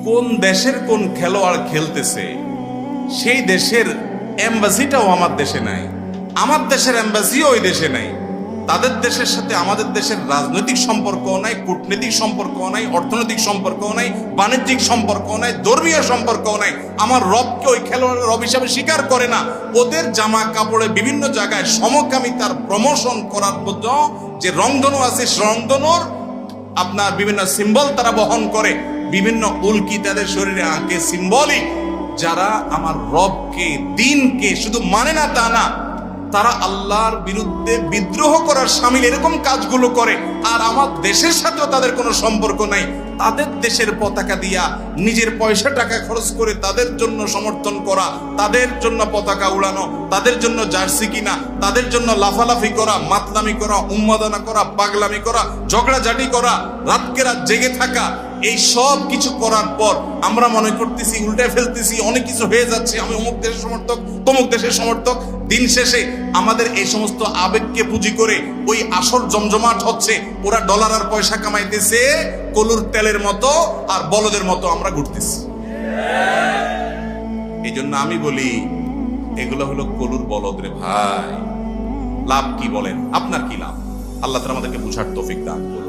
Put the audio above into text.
কোন দেশের কোন খেলোয়াড় খেলতেছে সেই দেশের এম্বাসিটাও আমার দেশে নাই, আমার দেশের এম্বাসিও ওই দেশে নাই। তাদের দেশের সাথে আমাদের দেশের রাজনৈতিক সম্পর্কও নাই, কূটনৈতিক সম্পর্কও নাই, অর্থনৈতিক সম্পর্কও নাই, বাণিজ্যিক সম্পর্কও নাই, ধর্মীয় সম্পর্কও নাই। আমার রবকে ওই খেলোয়াড়ের রব হিসাবে স্বীকার করে না। ওদের জামা কাপড়ে বিভিন্ন জায়গায় সমকামিতার প্রমোশন করার জন্য যে রংধনু আছে, রংধনুর আপনার বিভিন্ন সিম্বল তারা বহন করে, বিভিন্ন উল্কি তাদের শরীরে আঁকে, সিম্বলিক। যারা আমার রবকে, দিনকে শুধু মানে না তা না, তারা আল্লাহর বিরুদ্ধে বিদ্রোহ করার শামিল এরকম কাজগুলো করে। আর আমার দেশের সাথেও তাদের কোনো সম্পর্ক নাই। তাদের দেশের পতাকা দিয়া নিজের পয়সা টাকা খরচ করে তাদের জন্য সমর্থন করা, তাদের জন্য পতাকা উড়ানো, তাদের জন্য জার্সি কিনা, তাদের জন্য লাফালাফি করা, মাতলামি করা, উন্মাদনা করা, পাগলামি করা, ঝগড়াঝাটি করা, রাতকে রাত জেগে থাকা, এই সব কিছু করার পর আমরা মনে করতেছি, উল্টায় ফেলতেছি, অনেক কিছু হয়ে যাচ্ছে, আমি অমুক দেশের সমর্থক, তমুক দেশের সমর্থক। দিন শেষে আমাদের এই সমস্ত আবেগকে পুঁজি করে ওই আসর জমজমাট হচ্ছে। ওরা ডলার আর পয়সা কামাইতেছে কলুর তেলের মতো, আর বলদের মতো আমরা ঘুরতেছি। এই জন্য আমি বলি, এগুলো হলো কলুর বলদ রে ভাই। লাভ কি বলেন? আপনার কি লাভ? আল্লাহ তাআলা আমাদেরকে বুঝার তৌফিক দান করুন।